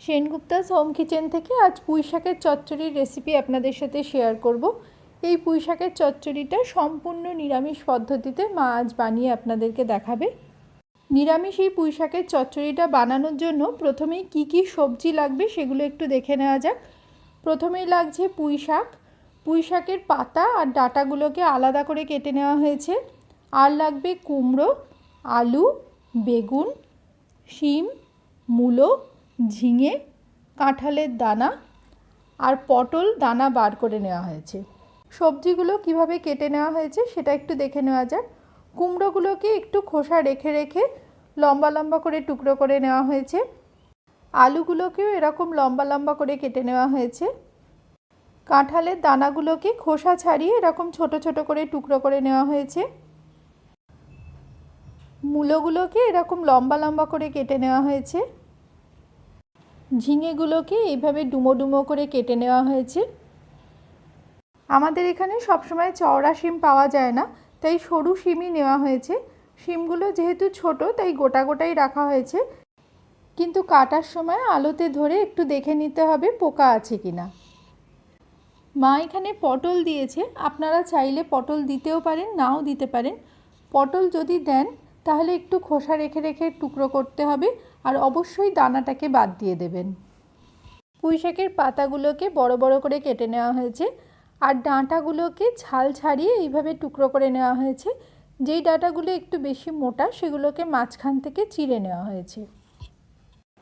সেনগুপ্তাস home kitchen থেকে আজ পুঁই শাকের চচ্চড়ির রেসিপি আপনাদের সাথে শেয়ার করব। এই পুঁই শাকের চচ্চড়িটা সম্পূর্ণ নিরামিষ পদ্ধতিতে মা আজ বানিয়ে আপনাদেরকে দেখাবে। নিরামিষ এই পুঁই শাকের চচ্চড়িটা বানানোর জন্য প্রথমেই কি কি সবজি লাগবে সেগুলো একটু দেখে নেওয়া যাক। প্রথমেই লাগছে পুঁই শাক। পুঁই শাকের পাতা আর ডাঁটাগুলোকে আলাদা করে কেটে নেওয়া হয়েছে। আর লাগবে কুমড়ো, আলু, বেগুন, শিম, মূলো, ঝিঙে, কাঁঠালের দানা আর পটল দানা বার করে নেওয়া হয়েছে। সবজিগুলো কিভাবে কেটে নেওয়া হয়েছে সেটা একটু দেখে নেওয়া যাক। কুমড়োগুলোকে একটু খোসা রেখে রেখে লম্বা লম্বা করে টুকরো করে নেওয়া হয়েছে। আলুগুলোকেও এরকম লম্বা লম্বা করে কেটে নেওয়া হয়েছে। কাঁঠালের দানাগুলোকে খোসা ছাড়িয়ে এরকম ছোট ছোট করে টুকরো করে নেওয়া হয়েছে। মূলোগুলোকে এরকম লম্বা লম্বা করে কেটে নেওয়া হয়েছে। ঝিঙেগুলোকে এইভাবে ডুমো ডুমো করে কেটে নেওয়া হয়েছে। আমাদের এখানে সবসময় চওড়া শিম পাওয়া যায় না, তাই সরু শিমই নেওয়া হয়েছে। শিমগুলো যেহেতু ছোট তাই গোটা গোটাই রাখা হয়েছে, কিন্তু কাটার সময় আলোতে ধরে একটু দেখে নিতে হবে পোকা আছে কিনা। মা এখানে পটল দিয়েছে, আপনারা চাইলে পটল দিতেও পারেন, নাও দিতে পারেন। পটল যদি দেন তাহলে একটু খোসা রেখে রেখে টুকরো করতে হবে, আর অবশ্যই দানাটাকে বাদ দিয়ে দেবেন। পুঁই শাকের পাতাগুলোকে বড় বড় করে কেটে নেওয়া হয়েছে, আর ডাঁটাগুলোকে ছাল ছাড়িয়ে এইভাবে টুকরো করে নেওয়া হয়েছে। যেই ডাঁটাগুলো একটু বেশি মোটা সেগুলোকে মাঝখান থেকে চিড়ে নেওয়া হয়েছে।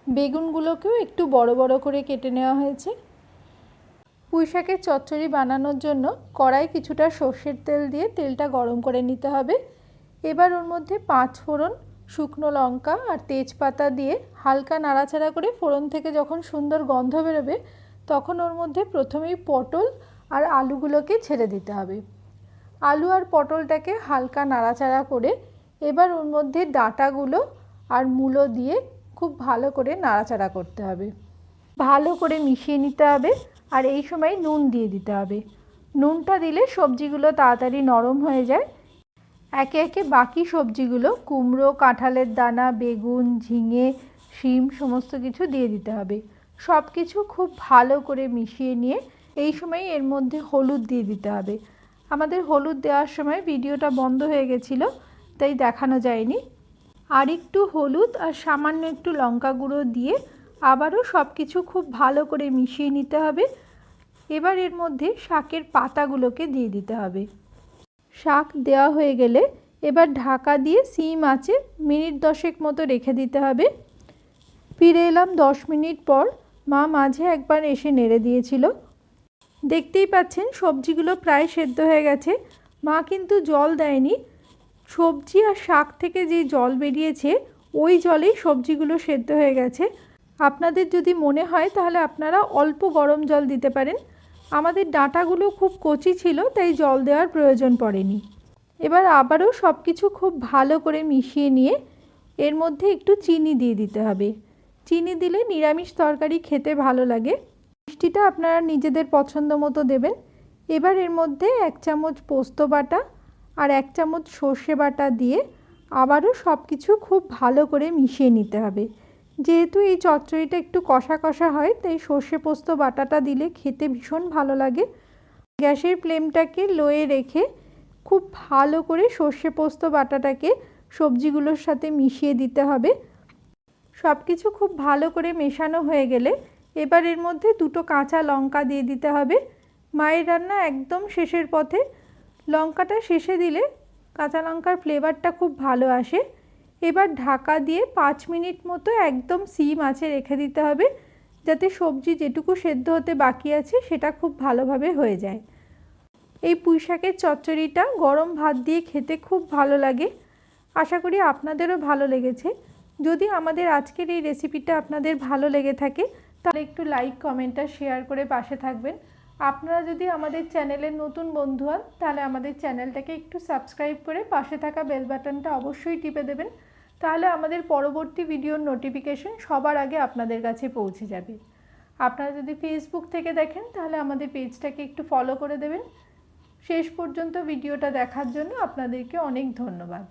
বেগুনগুলোকেও একটু বড় বড় করে কেটে নেওয়া হয়েছে। পুঁই শাকের চচ্চড়ি বানানোর জন্য কড়াই কিছুটা সর্ষের তেল দিয়ে তেলটা গরম করে নিতে হবে। এবার ওর মধ্যে 5 ফোড়ন, শুকনো লঙ্কা আর তেজপাতা দিয়ে হালকা নাড়াচাড়া করে ফোড়ন থেকে যখন সুন্দর গন্ধ বেরোবে তখন ওর মধ্যে প্রথমেই পটল আর আলুগুলোকে ছেড়ে দিতে হবে। আলু আর পটলটাকে হালকা নাড়াচাড়া করে এবার ওর মধ্যে ডাঁটাগুলো আর মূলো দিয়ে খুব ভালো করে নাড়াচাড়া করতে হবে। ভালো করে মিশিয়ে নিতে হবে, আর এই সময় নুন দিয়ে দিতে হবে। নুনটা দিলে সবজিগুলো তাড়াতাড়ি নরম হয়ে যায়। একে একে বাকি সবজিগুলো কুমড়ো, কাঁঠালের দানা, বেগুন, ঝিঙে, শিম সমস্ত কিছু দিয়ে দিতে হবে। সব কিছু খুব ভালো করে মিশিয়ে নিয়ে এই সময় এর মধ্যে হলুদ দিয়ে দিতে হবে। আমাদের হলুদ দেওয়ার সময় ভিডিওটা বন্ধ হয়ে গেছিলো, তাই দেখানো যায়নি। আর একটু হলুদ আর সামান্য একটু লঙ্কা গুঁড়ো দিয়ে আবারও সব কিছু খুব ভালো করে মিশিয়ে নিতে হবে। এবার এর মধ্যে শাকের পাতাগুলোকে দিয়ে দিতে হবে। শাক দেওয়া হয়ে গেলে এবার ঢাকা দিয়ে সিম আঁচে মিনিট 10 মতো রেখে দিতে হবে। ফিরে এলাম 10 মিনিট পর। মা মাঝে একবার এসে নেড়ে দিয়েছিল। দেখতেই পাচ্ছেন সবজিগুলো প্রায় সেদ্ধ হয়ে গেছে। মা কিন্তু জল দেয়নি, সবজি আর শাক থেকে যে জল বেরিয়েছে ওই জলেই সবজিগুলো সেদ্ধ হয়ে গেছে। আপনাদের যদি মনে হয় তাহলে আপনারা অল্প গরম জল দিতে পারেন। আমাদের ডাঁটাগুলো খুব কচি ছিল তাই জল দেওয়ার প্রয়োজন পড়েনি। এবার আবারও সব কিছু খুব ভালো করে মিশিয়ে নিয়ে এর মধ্যে একটু চিনি দিয়ে দিতে হবে। চিনি দিলে নিরামিষ তরকারি খেতে ভালো লাগে। মিষ্টিটা আপনারা নিজেদের পছন্দ মতো দেবেন। এবার এর মধ্যে 1 চামচ পোস্ত বাটা আর 1 চামচ সর্ষে বাটা দিয়ে আবারও সব কিছু খুব ভালো করে মিশিয়ে নিতে হবে। যেহেতু এই চচ্চড়িটা একটু কষা কষা হয় তাই সর্ষে পোস্ত বাটাটা দিলে খেতে ভীষণ ভালো লাগে। গ্যাসের ফ্লেমটাকে লোয়ে রেখে খুব ভালো করে সর্ষে পোস্ত বাটাটাকে সবজিগুলোর সাথে মিশিয়ে দিতে হবে। সব কিছু খুব ভালো করে মেশানো হয়ে গেলে এবার এর মধ্যে 2টো কাঁচা লঙ্কা দিয়ে দিতে হবে। মায়ের রান্না একদম শেষের পথে। লঙ্কাটা শেষে দিলে কাঁচা লঙ্কার ফ্লেভারটা খুব ভালো আসে। এবার ঢাকা দিয়ে 5 মিনিট মতো একদম সিম আঁচে রেখে দিতে হবে, যাতে সবজি যেটুকু সেদ্ধ হতে বাকি আছে সেটা খুব ভালোভাবে হয়ে যায়। এই পুঁই শাকের চচ্চড়িটা গরম ভাত দিয়ে খেতে খুব ভালো লাগে। আশা করি আপনাদেরও ভালো লেগেছে। যদি আমাদের আজকের এই রেসিপিটা আপনাদের ভালো লেগে থাকে তাহলে একটু লাইক, কমেন্ট আর শেয়ার করে পাশে থাকবেন। আপনারা যদি আমাদের চ্যানেলের নতুন বন্ধু হন তাহলে আমাদের চ্যানেলটাকে একটু সাবস্ক্রাইব করে পাশে থাকা বেল বাটনটা অবশ্যই টিপে দেবেন, তাহলে আমাদের পরবর্তী ভিডিওর নোটিফিকেশন সবার আগে আপনাদের কাছে পৌঁছে যাবে। আপনারা যদি ফেসবুক থেকে দেখেন তাহলে আমাদের পেজটাকে একটু ফলো করে দেবেন। শেষ পর্যন্ত ভিডিওটা দেখার জন্য আপনাদেরকে অনেক ধন্যবাদ।